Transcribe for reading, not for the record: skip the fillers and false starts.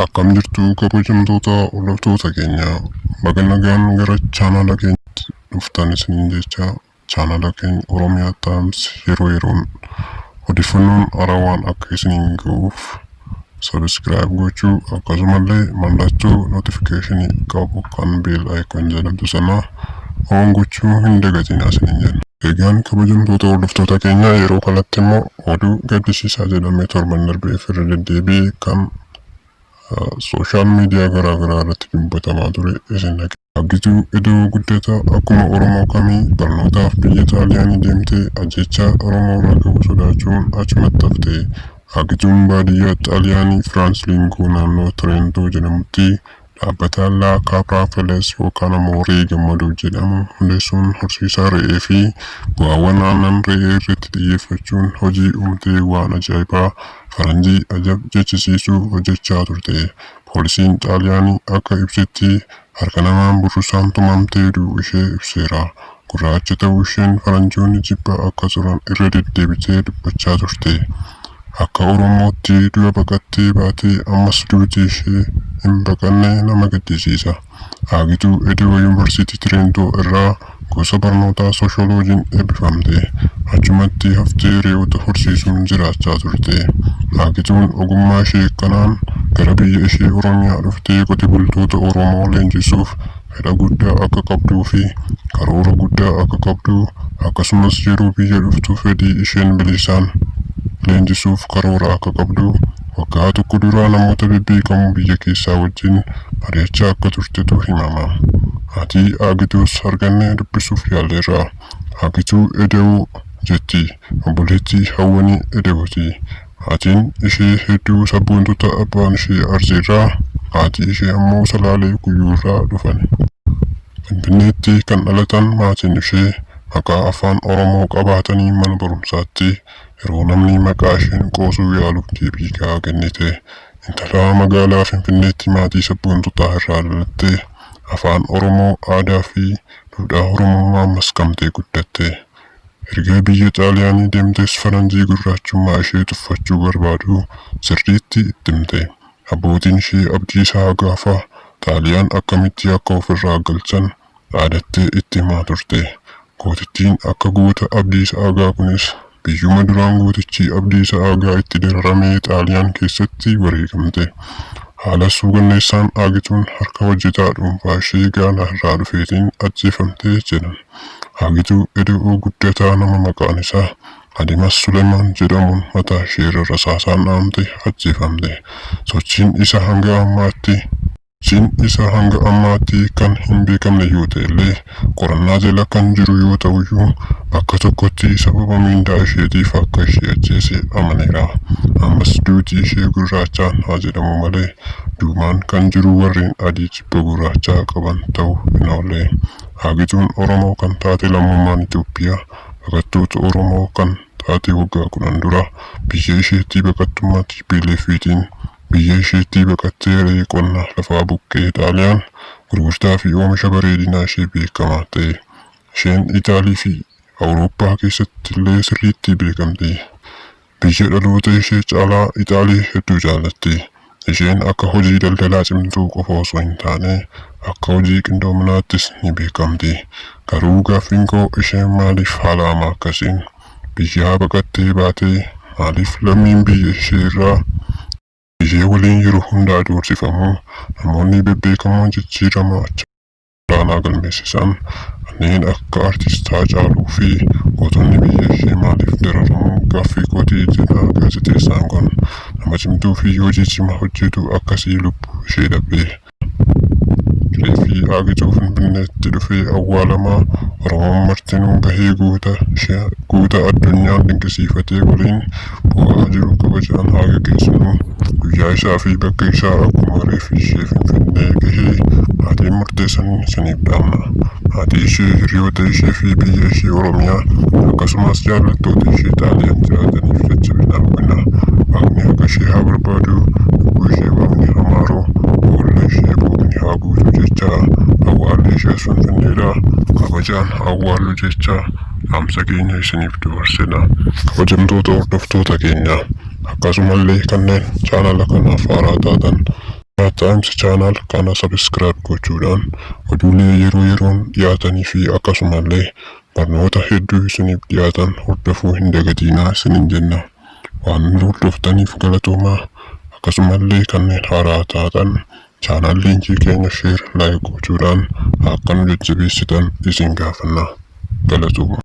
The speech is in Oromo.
Akkam jirtu kabajamtoota hordoftoota keenya baga nagaan gara chaanala keenyaatti dhuftan isiniin jecha chaanala keenya Oromiyaa Times yeroo yeroon odeeffannoon haarawaan akka isiniin ga'uuf subscribe gochuu akkasumallee mallattoo notification qabu kan bell icon jedhamtu sana on gochuu hin dagatinaa isiniin jenna. Egaan kabajamtoota hordoftoota keenya yeroo kanatti immoo oduu gaddisiisaa jedhamee torban darbee irra deddeebi'ee kan social media garaa irratti dubbatamaa ture isin dhageessisu. Iddoo guddataa akkuma Oromoo kamii barnootaaf biyya Xaaliyaanii deemtee ajjeechaa Oromoo irraa qabu sodaachuun achumatti haftee Agituun baadiyyaa Xaaliyaanii Firaansilingo naannoo Tirentoo jedhamutti dhaabbata La Capra Feles yookaan Moorii Gammadoo jedhamu hundeessuun horsiisaa re'ee fi bu'aawwan aannan re'ee irratti xiyyeeffachuun hojii uumtee waan ajaa'ibaa faranjii jechisiisuu hojjechaa turte. Poolisiin Xaaliyaanii akka ibsetti harka namaan burrusaan tumamtee du'uu ishee ibseera. Gurraacha ta'uu isheen faranjoonni jibba akka turan irra deddeebitee dubbachaa turte. Akka Oromootti du'a baqattee baatee ammas duuti ishee hin baqanne nama gaddisiisa. Agituu Edoo Yuunivarsiitii Tirentoo irraa gosa barnootaa sooshooloojiin eebbifamte. Achumatti haftee re'oota horsiisuun jiraachaa turte. Agituun ogummaa ishee kanaan gara biyya ishee Oromiyaa dhuftee qote bultoota Oromoo leenjisuuf fedha guddaa akka qabduu fi karoora guddaa akka qabdu akkasumas yeroo biyya dhuftu fedhii isheen bilisaan leenjisuuf karoora akka qabdu waggaa tokko dura namoota bebbeekamoo biyya keessaa wajjin mari'achaa akka turtetu himama. Haati Agituus argannee dubbisuuf yaalleerra. Agituu Edoo jetti obboleettii Hawwanii Edooti. Haatiin ishee hedduu sabboontota abbaan ishee Arsiirraa haati ishee ammoo Salaalee Guyyuurraa dhufan. Finfinneetti kan dhalatan maatiin ishee maqaa afaan Oromoo qabaatanii mana barumsaatti yeroo namni maqaa isheen qoosuu yaaluuf deebii gahaa kennite. Intala magaalaa Finfinneetti maatii sabboontotaa irraa dhalattee afaan Oromoo aadaa fi duudhaa Oromummaa maskamtee guddatte. Erga biyya Xaaliyaanii deemtes faranjii gurraachummaa ishee tuffachuu barbaadu sirriitti itti himte. Abbootiin ishee abdiisaa gaafa Xaaliyaan akkamitti akka ofirraa galchan dhaadattee itti himaa turte. Gootittiin akka goota Abdiisaa kunis biyyuma duraan gootichi Abdiisaa itti dararamee Xaaliyaan keessatti wareegamte. Haala suukanneessaan Agituun harka hojjetaa dhuunfaa ishee Gaanaa irraa dhufeetiin ajjeefamtee jedhan. Agituu Edoo guddataa nama maqaan isaa Adimas Suleemaan jedhamuun mataa ishee irra rasaasaan dhahamte ajjeefamte. Sochiin isaa hanga ammaatti kan hin beekamne yoo ta'ellee qorannaa jala kan jiru yoo ta'uyyuu bakka tokkotti sababa miindaa isheetiif akka ishee ajjeese amaneera. Ammas duuti ishee gurraachaan haa jedhamu malee duumaan kan jiru warreen adii jibba gurraachaa qaban ta'uu hin oolle. Agituun Oromoo kan taate lammummaan Itoophiyaa baqattoota Oromoo kan taate waggaa 10 dura biyya isheetti baqattummaatti beeleefiitiin biyya isheetti baqattee re'ee qonnaa lafaa buqqee Xaaliyaan gurgurtaa fi oomisha bareedinaa ishee beekamaa ta'e. Isheen Itaalii fi Awurooppaa keessatti illee sirriitti beekamte. Biyya dhaloota ishee caalaa Itaalii hedduu jaallatti. Isheen akka hojii daldalaa cimtuu qofa osoo hin taane akka hojii qindoominaattis ni beekamti. Garuu gaaffiin koo isheen maaliif haala hamaa akkasiin biyyaa baqattee baatee maaliif lammiin biyya ishee irraa ishee waliin yeroo hundaa doorsifamu namoonni bebbeekamoon jijjiirama olaanaa galmeessisan kanneen akka artistaa Haacaaluu fi gootonni biyya ishee maaliif dararamu gaaffii kootii jedha gaazexeessaan kun. Nama cimtuu fi hojii cimaa hojjetu akkasii lubbuu ishee dhabee. Reeffi Agituu Finfinneetti dhufee awwaalamaa Oromoon martinuu bahee goota addunyaan dinqisiifatee waliin bu'aa jiru kabajaan haa gaggeessinu. Guyyaa isaa fi bakka isaa akkuma reeffi ishee Finfinnee gahee maatiin murteessanii isiniif dhaamna. Maatii ishee, hiriyoota ishee fi biyya ishee Oromiyaa akkasumas jaallattoota ishee Xaaliyaan jiraataniif jajjabina hawwina. Waaqni akka ishee haa barbaadu, lubbuu ishee Waaqni haa maaru, boolla ishee Waaqni haa guutu jecha awwaalli ishee Finfinneedha. Kabajaan awwaallu jecha dhaamsa keenya isiniif dabarsina. Kabajamtoota hordoftoota keenya akkasumallee kanneen chaanala kanaaf haaraa taatan Times channel kana subscribe gochuudhaan oduulee yeroo yeroon dhiyaatanii fi akkasumallee barnoota hedduu isiniif dhiyaatan hordofuu hin dagatinaa isiniin jenna. Waan hordoftaniif galatoomaa. Akkasumallee kanneen haaraa taatan channel linkii keenya share like gochuudhaan akka nu jajjabeessitan isin gaafanna. Galatooma.